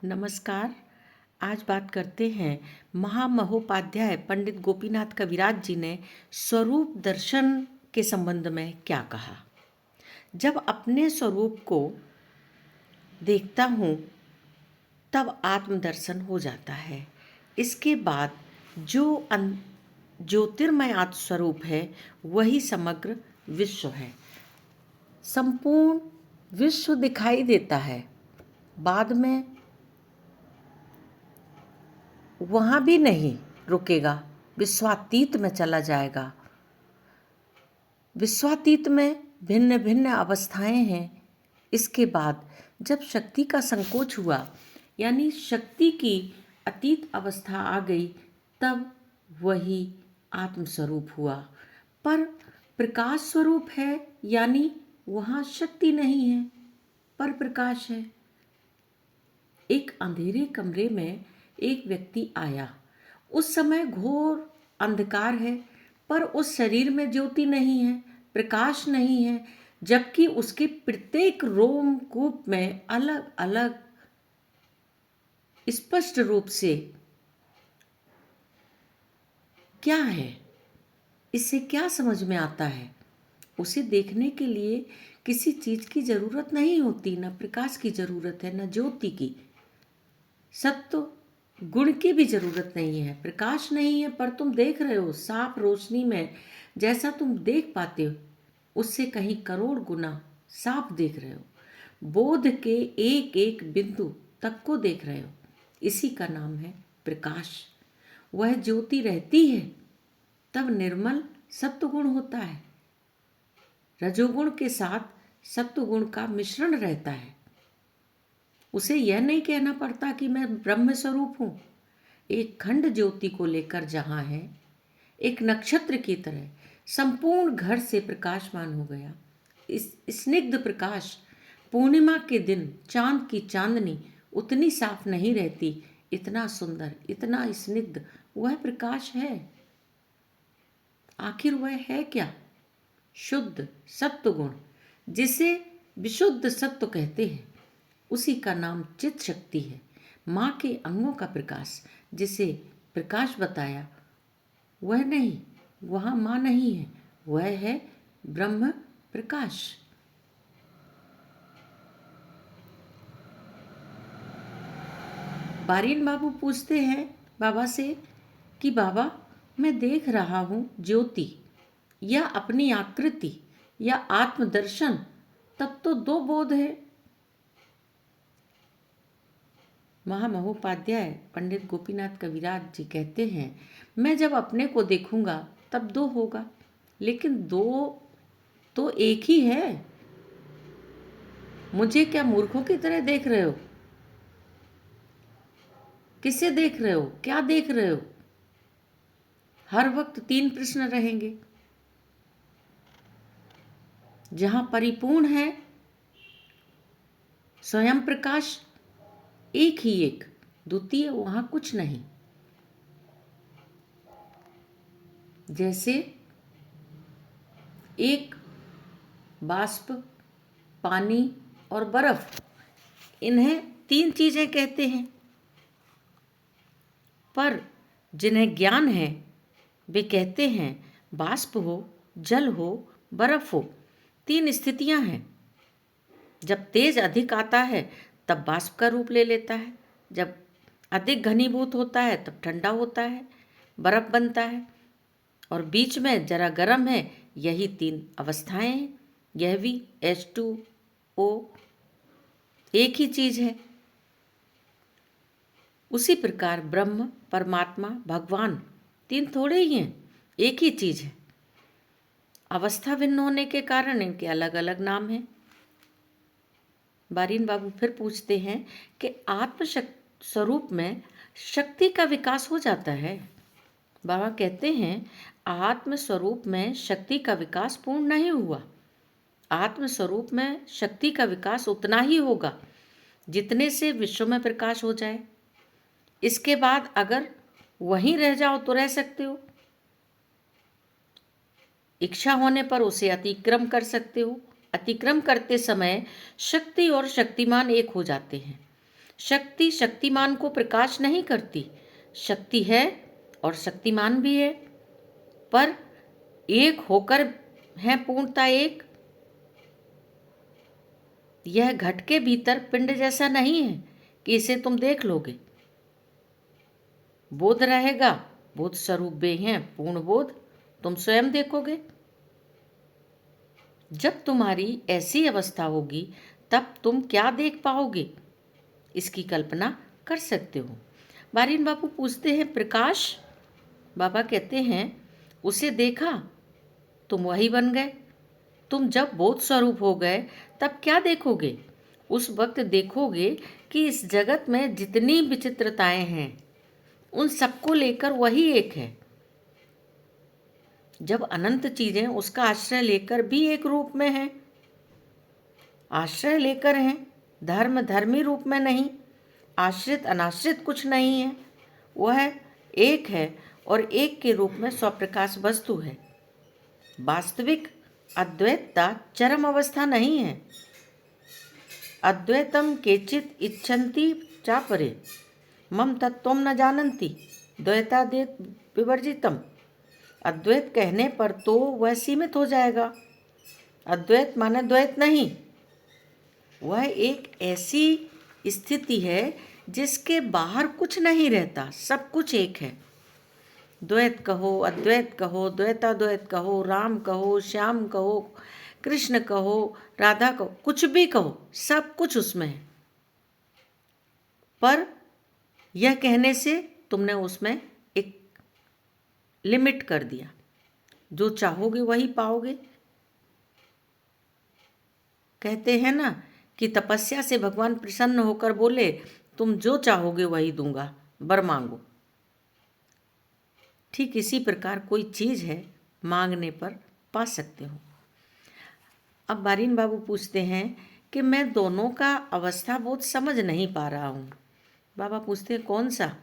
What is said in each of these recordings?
नमस्कार। आज बात करते हैं महामहोपाध्याय पंडित गोपीनाथ कविराज जी ने स्वरूप दर्शन के संबंध में क्या कहा। जब अपने स्वरूप को देखता हूँ तब आत्मदर्शन हो जाता है। इसके बाद जो ज्योतिर्मय आत्म स्वरूप है वही समग्र विश्व है। संपूर्ण विश्व दिखाई देता है, बाद में वहाँ भी नहीं रुकेगा, विश्वातीत में चला जाएगा। विश्वातीत में भिन्न भिन्न अवस्थाएं हैं। इसके बाद जब शक्ति का संकोच हुआ, यानी शक्ति की अतीत अवस्था आ गई, तब वही आत्मस्वरूप हुआ। पर प्रकाश स्वरूप है, यानी वहाँ शक्ति नहीं है पर प्रकाश है। एक अंधेरे कमरे में एक व्यक्ति आया। उस समय घोर अंधकार है, पर उस शरीर में ज्योति नहीं है, प्रकाश नहीं है, जबकि उसके प्रत्येक रोमकूप में अलग अलग स्पष्ट रूप से क्या है, इससे क्या समझ में आता है। उसे देखने के लिए किसी चीज की जरूरत नहीं होती, न प्रकाश की जरूरत है, न ज्योति की। सत्व गुण की भी जरूरत नहीं है, प्रकाश नहीं है, पर तुम देख रहे हो साफ रोशनी में। जैसा तुम देख पाते हो उससे कहीं करोड़ गुना साफ देख रहे हो। बोध के एक एक बिंदु तक को देख रहे हो। इसी का नाम है प्रकाश। वह ज्योति रहती है तब निर्मल सत्वगुण होता है। रजोगुण के साथ सत्वगुण का मिश्रण रहता है। उसे यह नहीं कहना पड़ता कि मैं ब्रह्म स्वरूप हूं। एक खंड ज्योति को लेकर जहां है, एक नक्षत्र की तरह संपूर्ण घर से प्रकाशमान हो गया। इस स्निग्ध प्रकाश पूर्णिमा के दिन चांद की चांदनी उतनी साफ नहीं रहती, इतना सुंदर, इतना स्निग्ध वह प्रकाश है। आखिर वह है क्या? शुद्ध सत्वगुण, जिसे विशुद्ध सत्व कहते हैं। उसी का नाम चित शक्ति है। माँ के अंगों का प्रकाश, जिसे प्रकाश बताया, वह नहीं, वहाँ माँ नहीं है, वह है ब्रह्म प्रकाश। बारीन बाबू पूछते हैं बाबा से कि बाबा, मैं देख रहा हूँ ज्योति या अपनी आकृति या आत्मदर्शन, तब तो दो बोध है। महामहोपाध्याय पंडित गोपीनाथ कविराज जी कहते हैं, मैं जब अपने को देखूंगा तब दो होगा, लेकिन दो तो एक ही है। मुझे क्या मूर्खों की तरह देख रहे हो? किसे देख रहे हो? क्या देख रहे हो? हर वक्त तीन प्रश्न रहेंगे। जहां परिपूर्ण है स्वयं प्रकाश, एक ही एक, द्वितीय वहां कुछ नहीं। जैसे एक बाष्प, पानी और बर्फ, इन्हें तीन चीजें कहते हैं, पर जिन्हें ज्ञान है वे कहते हैं बाष्प हो, जल हो, बर्फ हो। तीन स्थितियां हैं। जब तेज अधिक आता है तब बाष्प का रूप ले लेता है, जब अधिक घनीभूत होता है तब ठंडा होता है, बर्फ बनता है, और बीच में जरा गर्म है। यही तीन अवस्थाएं हैं। यह भी H2O एक ही चीज है। उसी प्रकार ब्रह्म, परमात्मा, भगवान तीन थोड़े ही हैं, एक ही चीज है। अवस्था भिन्न होने के कारण इनके अलग अलग नाम हैं। बारीन बाबू फिर पूछते हैं कि आत्म स्वरूप में शक्ति का विकास हो जाता है। बाबा कहते हैं आत्म स्वरूप में शक्ति का विकास पूर्ण नहीं हुआ। आत्म स्वरूप में शक्ति का विकास उतना ही होगा जितने से विश्व में प्रकाश हो जाए। इसके बाद अगर वहीं रह जाओ तो रह सकते हो, इच्छा होने पर उसे अतिक्रम कर सकते हो। अतिक्रम करते समय शक्ति और शक्तिमान एक हो जाते हैं। शक्ति शक्तिमान को प्रकाश नहीं करती। शक्ति है और शक्तिमान भी है, पर एक होकर है पूर्णता एक। यह घट के भीतर पिंड जैसा नहीं है कि इसे तुम देख लोगे। बोध रहेगा, बोध स्वरूप वे हैं, पूर्ण बोध तुम स्वयं देखोगे। जब तुम्हारी ऐसी अवस्था होगी तब तुम क्या देख पाओगे, इसकी कल्पना कर सकते हो। बारीन बापू पूछते हैं, प्रकाश? बाबा कहते हैं, उसे देखा, तुम वही बन गए। तुम जब बोध स्वरूप हो गए तब क्या देखोगे? उस वक्त देखोगे कि इस जगत में जितनी विचित्रताएं हैं उन सबको लेकर वही एक है। जब अनंत चीजें उसका आश्रय लेकर भी एक रूप में हैं, आश्रय लेकर हैं, धर्म धर्मी रूप में नहीं, आश्रित अनाश्रित कुछ नहीं है, वह एक है और एक के रूप में स्वप्रकाश वस्तु है। वास्तविक अद्वैतता चरम अवस्था नहीं है। अद्वैतम केचित इच्छन्ति चापरे मम तत्त्वम न जानन्ति द्वैतादेत विवर्जितम। अद्वैत कहने पर तो वह सीमित हो जाएगा। अद्वैत माने द्वैत नहीं, वह एक ऐसी स्थिति है जिसके बाहर कुछ नहीं रहता, सब कुछ एक है। द्वैत कहो, अद्वैत कहो, द्वैताद्वैत कहो, राम कहो, श्याम कहो, कृष्ण कहो, राधा कहो, कुछ भी कहो, सब कुछ उसमें है। पर यह कहने से तुमने उसमें एक लिमिट कर दिया। जो चाहोगे वही पाओगे। कहते हैं ना कि तपस्या से भगवान प्रसन्न होकर बोले, तुम जो चाहोगे वही दूंगा, वर मांगो। ठीक इसी प्रकार कोई चीज़ है, मांगने पर पा सकते हो। अब बारीन बाबू पूछते हैं कि मैं दोनों का अवस्था बोध समझ नहीं पा रहा हूँ। बाबा पूछते हैं, कौन सा?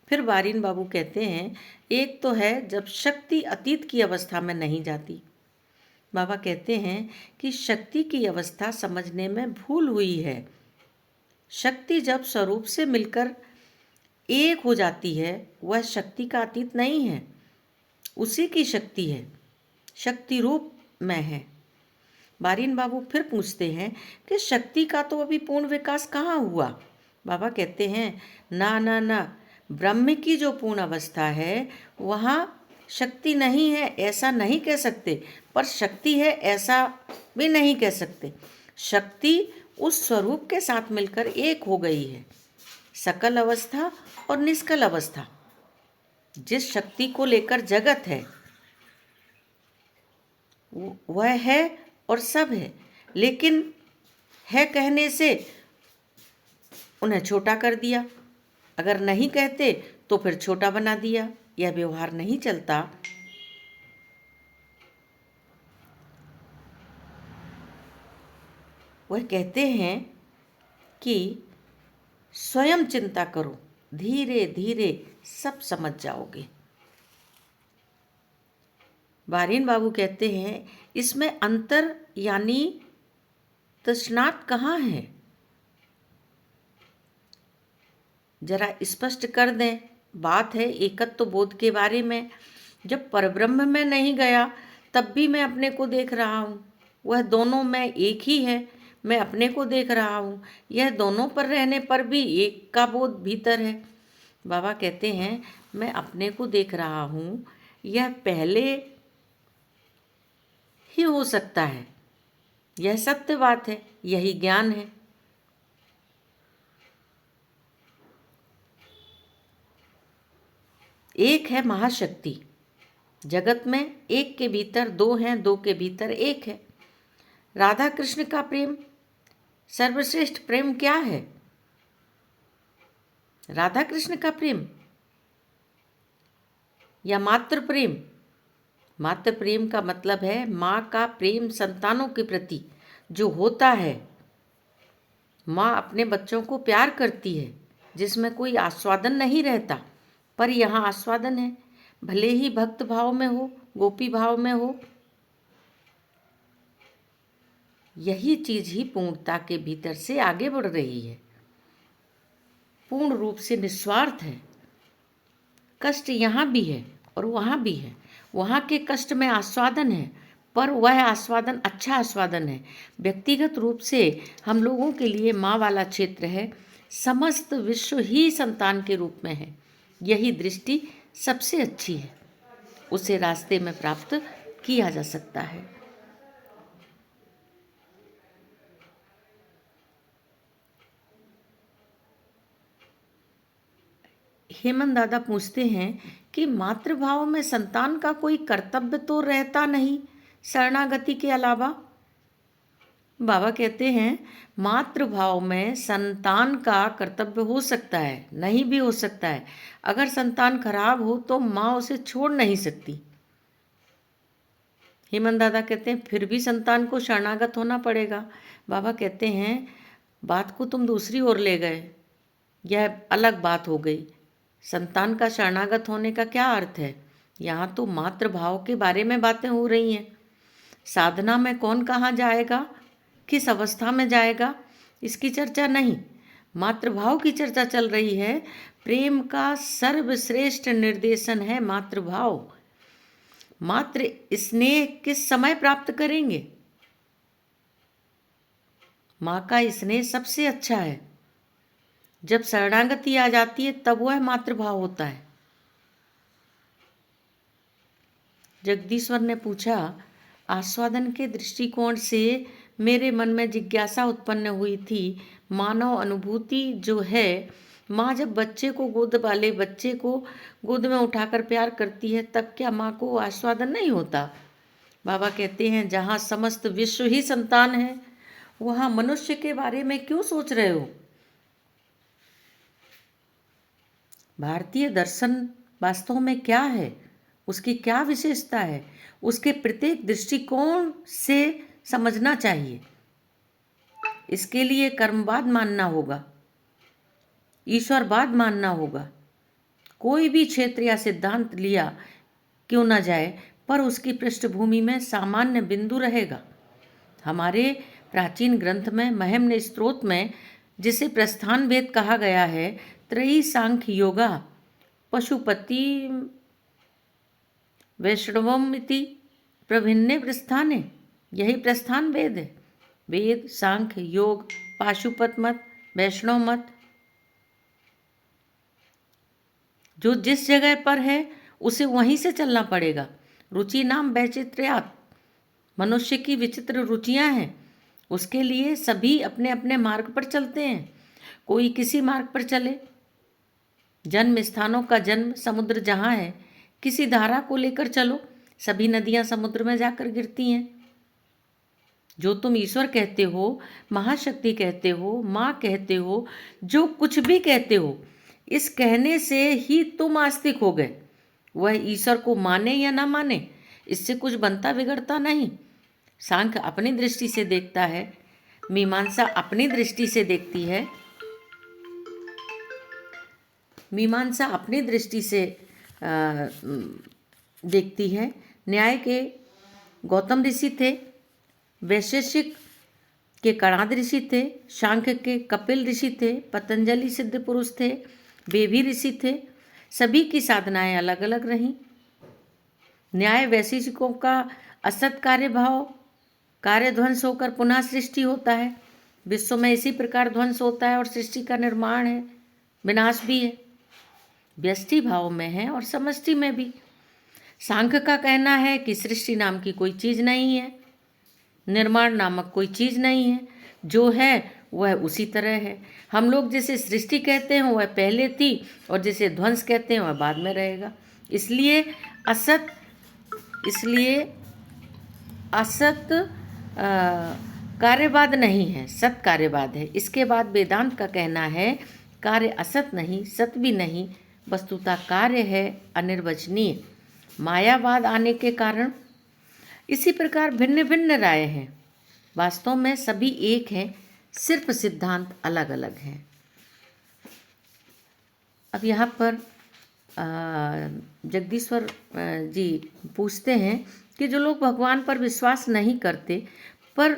फिर बारीन बाबू कहते हैं, एक तो है जब शक्ति अतीत की अवस्था में नहीं जाती। बाबा कहते हैं कि शक्ति की अवस्था समझने में भूल हुई है। शक्ति जब स्वरूप से मिलकर एक हो जाती है, वह शक्ति का अतीत नहीं है, उसी की शक्ति है, शक्ति रूप में है। बारीन बाबू फिर पूछते हैं कि शक्ति का तो अभी पूर्ण विकास कहाँ हुआ? बाबा कहते हैं, ना ना ना, ब्रह्म की जो पूर्ण अवस्था है वहाँ शक्ति नहीं है ऐसा नहीं कह सकते, पर शक्ति है ऐसा भी नहीं कह सकते। शक्ति उस स्वरूप के साथ मिलकर एक हो गई है। सकल अवस्था और निष्कल अवस्था, जिस शक्ति को लेकर जगत है वह है और सब है, लेकिन है कहने से उन्हें छोटा कर दिया। अगर नहीं कहते तो फिर छोटा बना दिया। यह व्यवहार नहीं चलता। वह कहते हैं कि स्वयं चिंता करो, धीरे धीरे सब समझ जाओगे। बारीन बाबू कहते हैं, इसमें अंतर यानी तृष्णात कहाँ है? जरा स्पष्ट कर दें। बात है एकत्व बोध के बारे में। जब परब्रह्म में नहीं गया तब भी मैं अपने को देख रहा हूँ। वह दोनों में एक ही है। मैं अपने को देख रहा हूँ। यह दोनों पर रहने पर भी एक का बोध भीतर है। बाबा कहते हैं, मैं अपने को देख रहा हूँ, यह पहले ही हो सकता है। यह सत्य बात है, यही ज्ञान है। एक है महाशक्ति। जगत में एक के भीतर दो हैं, दो के भीतर एक है। राधा कृष्ण का प्रेम सर्वश्रेष्ठ प्रेम क्या है? राधा कृष्ण का प्रेम या मातृ प्रेम? मातृ प्रेम का मतलब है माँ का प्रेम संतानों के प्रति जो होता है। माँ अपने बच्चों को प्यार करती है, जिसमें कोई आस्वादन नहीं रहता, पर यहाँ आस्वादन है। भले ही भक्त भाव में हो, गोपी भाव में हो, यही चीज़ ही पूर्णता के भीतर से आगे बढ़ रही है। पूर्ण रूप से निस्वार्थ है। कष्ट यहाँ भी है और वहाँ भी है। वहाँ के कष्ट में आस्वादन है, पर वह आस्वादन अच्छा आस्वादन है। व्यक्तिगत रूप से हम लोगों के लिए माँ वाला क्षेत्र है, समस्त विश्व ही संतान के रूप में है। यही दृष्टि सबसे अच्छी है, उसे रास्ते में प्राप्त किया जा सकता है। हेमंत दादा पूछते हैं कि मातृभाव में संतान का कोई कर्तव्य तो रहता नहीं शरणागति के अलावा। बाबा कहते हैं मातृभाव में संतान का कर्तव्य हो सकता है, नहीं भी हो सकता है। अगर संतान खराब हो तो माँ उसे छोड़ नहीं सकती। हेमंत दादा कहते हैं फिर भी संतान को शरणागत होना पड़ेगा। बाबा कहते हैं बात को तुम दूसरी ओर ले गए, यह अलग बात हो गई। संतान का शरणागत होने का क्या अर्थ है? यहाँ तो मातृभाव के बारे में बातें हो रही हैं। साधना में कौन कहाँ जाएगा, किस अवस्था में जाएगा, इसकी चर्चा नहीं, मातृभाव की चर्चा चल रही है। प्रेम का सर्वश्रेष्ठ निर्देशन है मातृभाव। मातृ स्नेह किस समय प्राप्त करेंगे? माँ का स्नेह सबसे अच्छा है। जब शरणागति आ जाती है तब वह मातृभाव होता है। जगदीश्वर ने पूछा, आस्वादन के दृष्टिकोण से मेरे मन में जिज्ञासा उत्पन्न हुई थी। मानव अनुभूति जो है, माँ जब बच्चे को गोद वाले बच्चे को गोद में उठाकर प्यार करती है तब क्या माँ को आस्वादन नहीं होता? बाबा कहते हैं जहाँ समस्त विश्व ही संतान है वहाँ मनुष्य के बारे में क्यों सोच रहे हो? भारतीय दर्शन वास्तव में क्या है, उसकी क्या विशेषता है, उसके प्रत्येक दृष्टिकोण से समझना चाहिए। इसके लिए कर्मवाद मानना होगा, ईश्वरवाद मानना होगा। कोई भी क्षेत्र या सिद्धांत लिया क्यों न जाए, पर उसकी पृष्ठभूमि में सामान्य बिंदु रहेगा। हमारे प्राचीन ग्रंथ में महिम्न स्त्रोत में जिसे प्रस्थान भेद कहा गया है, त्रयी सांख्य योगा पशुपति वैष्णवमिति प्रभिन्ने प्रस्थाने, यही प्रस्थान वेद है। वेद, सांख्य, योग, पाशुपत मत, वैष्णव मत, जो जिस जगह पर है उसे वहीं से चलना पड़ेगा। रुचि नाम वैचित्र्यात्, मनुष्य की विचित्र रुचियां हैं, उसके लिए सभी अपने अपने मार्ग पर चलते हैं। कोई किसी मार्ग पर चले, जन्म स्थानों का जन्म समुद्र जहाँ है, किसी धारा को लेकर चलो, सभी नदियाँ समुद्र में जाकर गिरती हैं। जो तुम ईश्वर कहते हो, महाशक्ति कहते हो, माँ कहते हो, जो कुछ भी कहते हो, इस कहने से ही तुम आस्तिक हो गए। वह ईश्वर को माने या ना माने, इससे कुछ बनता बिगड़ता नहीं। सांख्य अपनी दृष्टि से देखता है, मीमांसा अपनी दृष्टि से देखती है। मीमांसा अपनी दृष्टि से देखती है। न्याय के गौतम ऋषि थे, वैशेषिक के कणाद ऋषि थे, सांख्य के कपिल ऋषि थे, पतंजलि सिद्ध पुरुष थे, वे भी ऋषि थे। सभी की साधनाएं अलग अलग रहीं। न्याय वैशेषिकों का असत कार्य भाव, कार्य ध्वंस होकर पुनः सृष्टि होता है। विश्व में इसी प्रकार ध्वंस होता है और सृष्टि का निर्माण है, विनाश भी है। व्यष्टि भाव में है और समष्टि में भी। सांख्य का कहना है कि सृष्टि नाम की कोई चीज़ नहीं है, निर्माण नामक कोई चीज़ नहीं है, जो है वह उसी तरह है। हम लोग जिसे सृष्टि कहते हैं वह पहले थी और जिसे ध्वंस कहते हैं वह बाद में रहेगा। इसलिए असत कार्यवाद नहीं है, सत कार्यवाद है। इसके बाद वेदांत का कहना है कार्य असत नहीं, सत भी नहीं, वस्तुतः कार्य है अनिर्वचनीय। मायावाद आने के कारण इसी प्रकार भिन्न भिन्न राय हैं। वास्तव में सभी एक हैं, सिर्फ सिद्धांत अलग अलग हैं। अब यहाँ पर जगदीश्वर जी पूछते हैं कि जो लोग भगवान पर विश्वास नहीं करते पर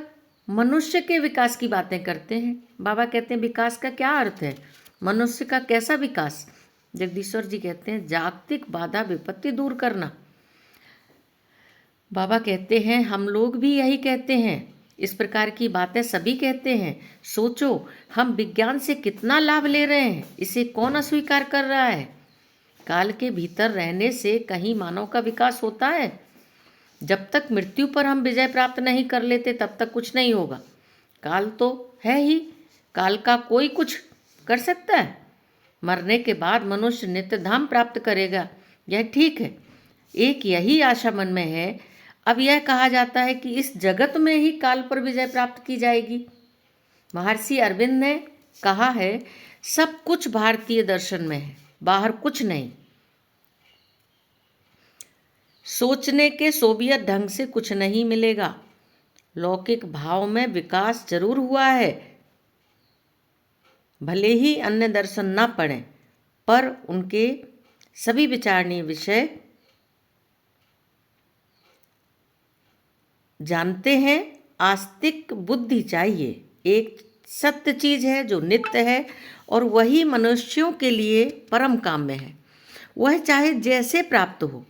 मनुष्य के विकास की बातें करते हैं, बाबा कहते हैं विकास का क्या अर्थ है? मनुष्य का कैसा विकास? जगदीश्वर जी कहते हैं जागतिक बाधा विपत्ति दूर करना। बाबा कहते हैं हम लोग भी यही कहते हैं, इस प्रकार की बातें सभी कहते हैं। सोचो हम विज्ञान से कितना लाभ ले रहे हैं, इसे कौन अस्वीकार कर रहा है? काल के भीतर रहने से कहीं मानव का विकास होता है? जब तक मृत्यु पर हम विजय प्राप्त नहीं कर लेते तब तक कुछ नहीं होगा। काल तो है ही, काल का कोई कुछ कर सकता है? मरने के बाद मनुष्य नित्य धाम प्राप्त करेगा, यह ठीक है। एक यही आशा मन में है। अब यह कहा जाता है कि इस जगत में ही काल पर विजय प्राप्त की जाएगी। महर्षि अरविंद ने कहा है सब कुछ भारतीय दर्शन में है, बाहर कुछ नहीं। सोचने के सोवियत ढंग से कुछ नहीं मिलेगा। लौकिक भाव में विकास जरूर हुआ है, भले ही अन्य दर्शन न पढ़ें, पर उनके सभी विचारणीय विषय जानते हैं। आस्तिक बुद्धि चाहिए। एक सत्य चीज है जो नित्य है और वही मनुष्यों के लिए परम काम में है, वह चाहे जैसे प्राप्त हो।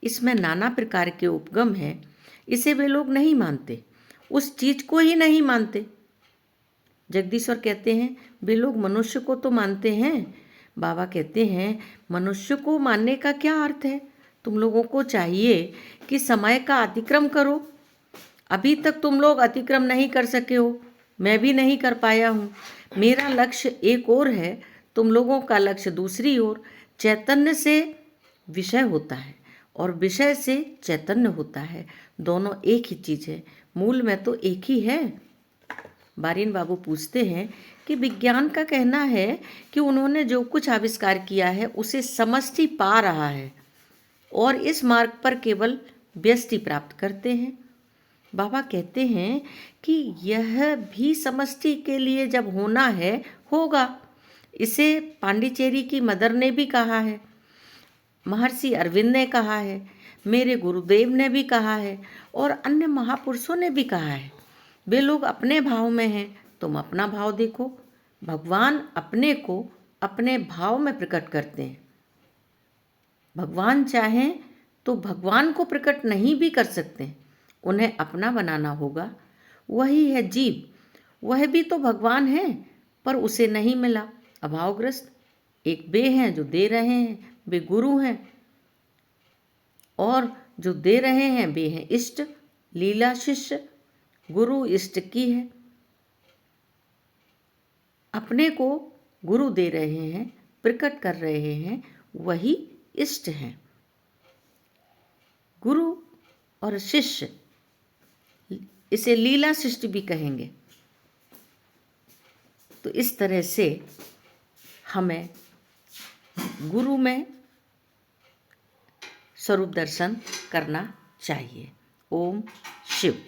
इसमें नाना प्रकार के उपगम हैं, इसे वे लोग नहीं मानते, उस चीज को ही नहीं मानते। जगदीश्वर कहते हैं वे लोग मनुष्य को तो मानते हैं। बाबा कहते हैं मनुष्य को मानने का क्या अर्थ है? तुम लोगों को चाहिए कि समय का अतिक्रम करो। अभी तक तुम लोग अतिक्रम नहीं कर सके हो, मैं भी नहीं कर पाया हूँ। मेरा लक्ष्य एक और है, तुम लोगों का लक्ष्य दूसरी ओर। चैतन्य से विषय होता है और विषय से चैतन्य होता है, दोनों एक ही चीज़ है, मूल में तो एक ही है। बारिन बाबू पूछते हैं कि विज्ञान का कहना है कि उन्होंने जो कुछ आविष्कार किया है उसे समष्टि पा रहा है और इस मार्ग पर केवल व्यष्टि प्राप्त करते हैं। बाबा कहते हैं कि यह भी समष्टि के लिए जब होना है होगा। इसे पांडिचेरी की मदर ने भी कहा है, महर्षि अरविंद ने कहा है, मेरे गुरुदेव ने भी कहा है और अन्य महापुरुषों ने भी कहा है। वे लोग अपने भाव में हैं, तुम अपना भाव देखो। भगवान अपने को अपने भाव में प्रकट करते हैं। भगवान चाहें तो भगवान को प्रकट नहीं भी कर सकते, उन्हें अपना बनाना होगा। वही है जीव, वह भी तो भगवान है पर उसे नहीं मिला, अभावग्रस्त। एक वे हैं जो दे रहे हैं, वे गुरु हैं, और जो दे रहे हैं वे हैं इष्ट, लीला शिष्य। गुरु इष्ट की है, अपने को गुरु दे रहे हैं, प्रकट कर रहे हैं, वही इष्ट हैं। गुरु और शिष्य, इसे लीला शिष्ट भी कहेंगे। तो इस तरह से हमें गुरु में स्वरूप दर्शन करना चाहिए। ओम शिव।